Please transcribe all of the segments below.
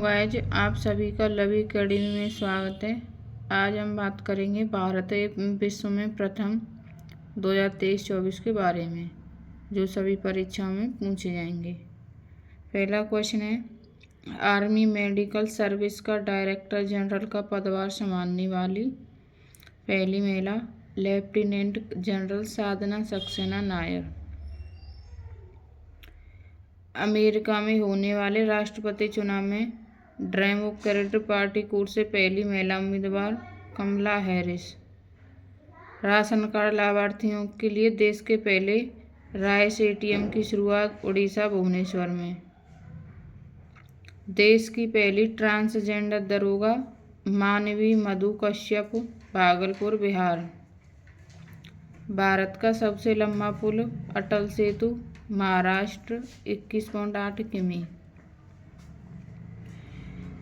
Guys, आप सभी का लवी अकेडमी में स्वागत है। आज हम बात करेंगे भारत विश्व में प्रथम 2023-24 के बारे में, जो सभी परीक्षाओं में पूछे जाएंगे। पहला क्वेश्चन है, आर्मी मेडिकल सर्विस का डायरेक्टर जनरल का पदभार संभालने वाली पहली महिला लेफ्टिनेंट जनरल साधना सक्सेना नायर। अमेरिका में होने वाले राष्ट्रपति चुनाव में डेमोक्रेटिक पार्टी कोर से पहली महिला उम्मीदवार कमला हैरिस। राशन कार्ड लाभार्थियों के लिए देश के पहले राइस एटीएम की शुरुआत उड़ीसा भुवनेश्वर में। देश की पहली ट्रांसजेंडर दरोगा मानवी मधु कश्यप, भागलपुर, बिहार। भारत का सबसे लंबा पुल अटल सेतु, महाराष्ट्र, 21.8 किमी।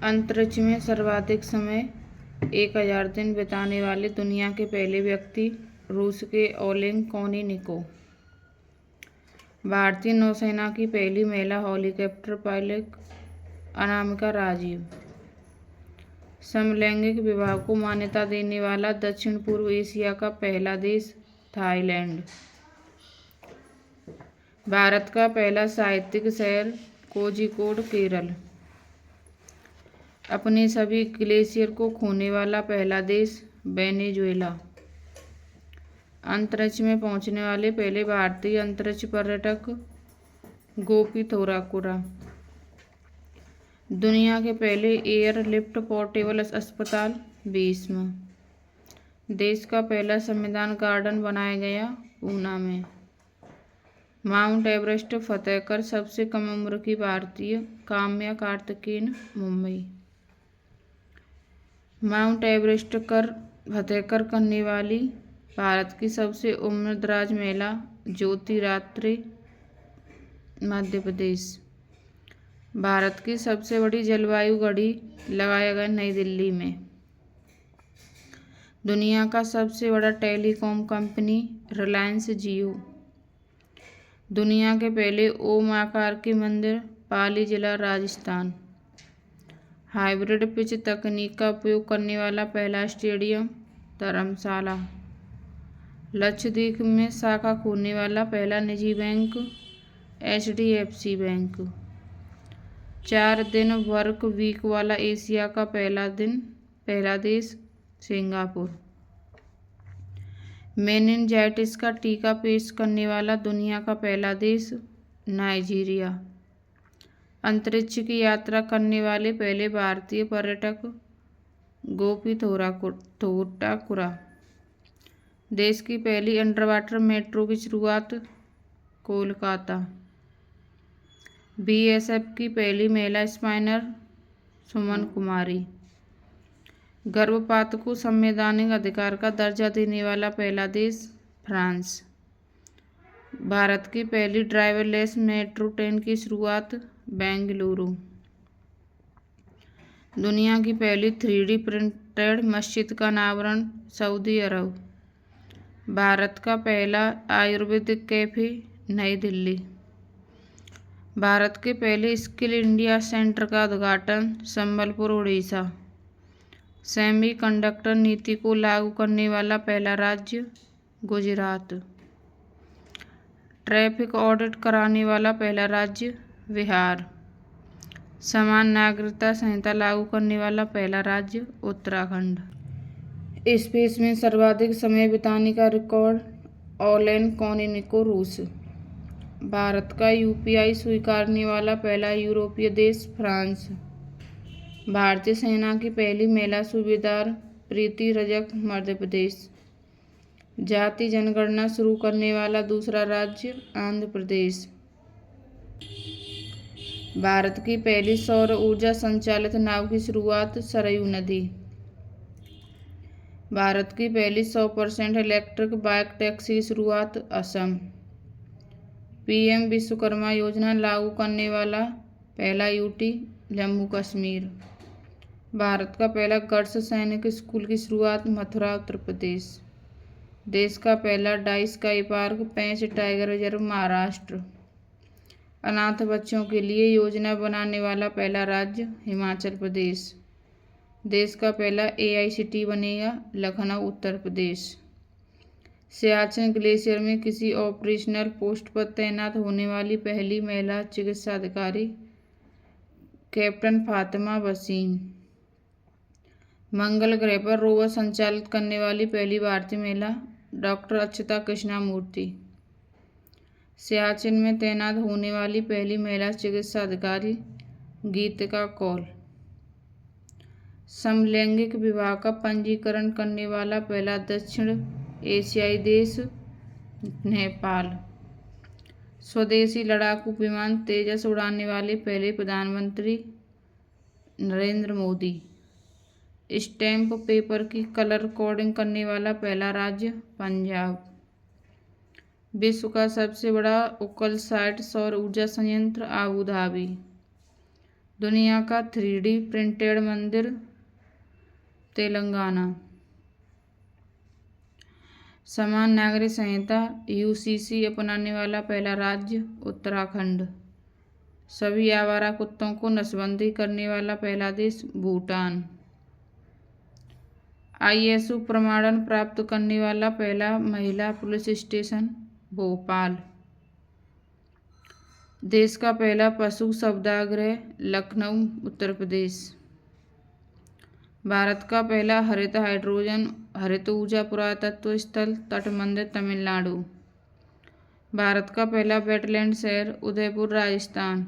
अंतरिक्ष में सर्वाधिक समय 1000 दिन बिताने वाले दुनिया के पहले व्यक्ति रूस के ओलेग कोनिनिको। भारतीय नौसेना की पहली महिला हेलीकॉप्टर पायलट अनामिका राजीव। समलैंगिक विवाह को मान्यता देने वाला दक्षिण पूर्व एशिया का पहला देश थाईलैंड। भारत का पहला साहित्यिक शहर कोझिकोड, केरल। अपने सभी ग्लेशियर को खोने वाला पहला देश वेनेजुएला। अंतरिक्ष में पहुंचने वाले पहले भारतीय अंतरिक्ष पर्यटक गोपी थोराकुरा। दुनिया के पहले एयरलिफ्ट पोर्टेबल अस्पताल भीष्म। देश का पहला संविधान गार्डन बनाया गया ऊना में। माउंट एवरेस्ट फतेह कर सबसे कम उम्र की भारतीय काम्या कार्तिकेयन, मुंबई। माउंट एवरेस्ट फतेह करने वाली भारत की सबसे उम्रदराज महिला ज्योति रात्रे, मध्य प्रदेश। भारत की सबसे बड़ी जलवायु घड़ी लगाया गया नई दिल्ली में। दुनिया का सबसे बड़ा टेलीकॉम कंपनी रिलायंस जियो। दुनिया के पहले ओम आकार के मंदिर पाली, जिला राजस्थान। हाइब्रिड पिच तकनीक का उपयोग करने वाला पहला स्टेडियम धर्मशाला। लक्षद्वीप में शाखा खोलने वाला पहला निजी बैंक HDFC बैंक। 4 दिन वर्क वीक वाला एशिया का पहला देश सिंगापुर। मेनिनजाइटिस का टीका पेश करने वाला दुनिया का पहला देश नाइजीरिया। अंतरिक्ष की यात्रा करने वाले पहले भारतीय पर्यटक गोपी थोराकुरा। देश की पहली अंडरवाटर मेट्रो की शुरुआत कोलकाता। BSF की पहली महिला स्पाइनर सुमन कुमारी। गर्भपात को संवैधानिक अधिकार का दर्जा देने वाला पहला देश फ्रांस। भारत की पहली ड्राइवरलेस मेट्रो ट्रेन की शुरुआत बेंगलुरु। दुनिया की पहली 3D प्रिंटेड मस्जिद का अनावरण सऊदी अरब। भारत का पहला आयुर्वेदिक कैफे नई दिल्ली। भारत के पहले स्किल इंडिया सेंटर का उद्घाटन संबलपुर, उड़ीसा। सेमीकंडक्टर नीति को लागू करने वाला पहला राज्य गुजरात। ट्रैफिक ऑडिट कराने वाला पहला राज्य बिहार। समान नागरिकता संहिता लागू करने वाला पहला राज्य उत्तराखंड। स्पेस में सर्वाधिक समय बिताने का रिकॉर्ड ओलेग कोनिनिको, रूस। भारत का UPI स्वीकारने वाला पहला यूरोपीय देश फ्रांस। भारतीय सेना की पहली महिला सूबेदार प्रीति रजक, मध्य प्रदेश। जाति जनगणना शुरू करने वाला दूसरा राज्य आंध्र प्रदेश। भारत की पहली सौर ऊर्जा संचालित नाव की शुरुआत सरयू नदी। भारत की पहली 100% इलेक्ट्रिक बाइक टैक्सी की शुरुआत असम। PM विश्वकर्मा योजना लागू करने वाला पहला UT जम्मू कश्मीर। भारत का पहला गर्ल्स सैनिक स्कूल की शुरुआत मथुरा, उत्तर प्रदेश। देश का पहला डाई स्काई पार्क पेंच टाइगर रिजर्व, महाराष्ट्र। अनाथ बच्चों के लिए योजना बनाने वाला पहला राज्य हिमाचल प्रदेश। देश का पहला AI सिटी बनेगा लखनऊ उत्तर प्रदेश। सियाचिन ग्लेशियर में किसी ऑपरेशनल पोस्ट पर तैनात होने वाली पहली महिला चिकित्सा अधिकारी कैप्टन फातिमा वसीम। मंगल ग्रह पर रोवर संचालित करने वाली पहली भारतीय महिला डॉक्टर अच्युता कृष्णमूर्ति। सियाचिन में तैनात होने वाली पहली महिला चिकित्सा अधिकारी गीतिका कौल। समलैंगिक विवाह का पंजीकरण करने वाला पहला दक्षिण एशियाई देश नेपाल। स्वदेशी लड़ाकू विमान तेजस उड़ाने वाले पहले प्रधानमंत्री नरेंद्र मोदी। स्टैम्प पेपर की कलर कोडिंग करने वाला पहला राज्य पंजाब। विश्व का सबसे बड़ा उकल साइट सौर ऊर्जा संयंत्र आबू धाबी। दुनिया का 3D प्रिंटेड मंदिर तेलंगाना। समान नागरिक संहिता UCC अपनाने वाला पहला राज्य उत्तराखंड। सभी आवारा कुत्तों को नसबंदी करने वाला पहला देश भूटान। ISO प्रमाणन प्राप्त करने वाला पहला महिला पुलिस स्टेशन भोपाल। देश का पहला पशु शवदाह लखनऊ उत्तर प्रदेश। भारत का पहला हरित ऊर्जा पुरातत्व स्थल तट मंदिर तमिलनाडु। भारत का पहला वेटलैंड शहर उदयपुर राजस्थान।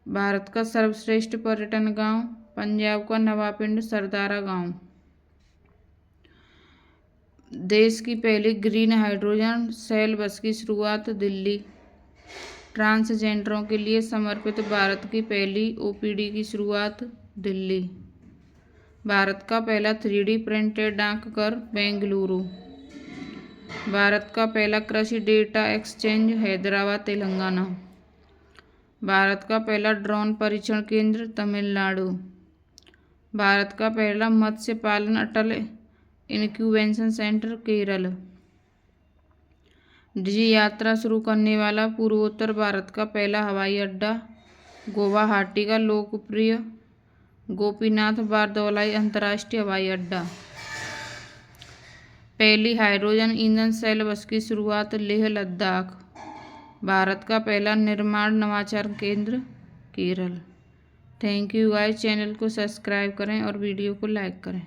भारत का सर्वश्रेष्ठ पर्यटन गांव पंजाब का नवापिंड सरदारा गांव। देश की पहली ग्रीन हाइड्रोजन सेल बस की शुरुआत दिल्ली। ट्रांसजेंडरों के लिए समर्पित भारत की पहली OPD की शुरुआत दिल्ली। भारत का पहला 3D प्रिंटेड डाकघर बेंगलुरु। भारत का पहला कृषि डेटा एक्सचेंज हैदराबाद तेलंगाना। भारत का पहला ड्रोन परीक्षण केंद्र तमिलनाडु। भारत का पहला मत्स्य पालन अटल इनक्यूबेशन सेंटर केरल। डिजी यात्रा शुरू करने वाला पूर्वोत्तर भारत का पहला हवाई अड्डा गुवाहाटी का लोकप्रिय गोपीनाथ बारदौलाई अंतर्राष्ट्रीय हवाई अड्डा। पहली हाइड्रोजन ईंधन सेल बस की शुरुआत लेह लद्दाख। भारत का पहला निर्माण नवाचार केंद्र Kerala. Thank you guys. Channel को सब्सक्राइब करें और वीडियो को लाइक करें।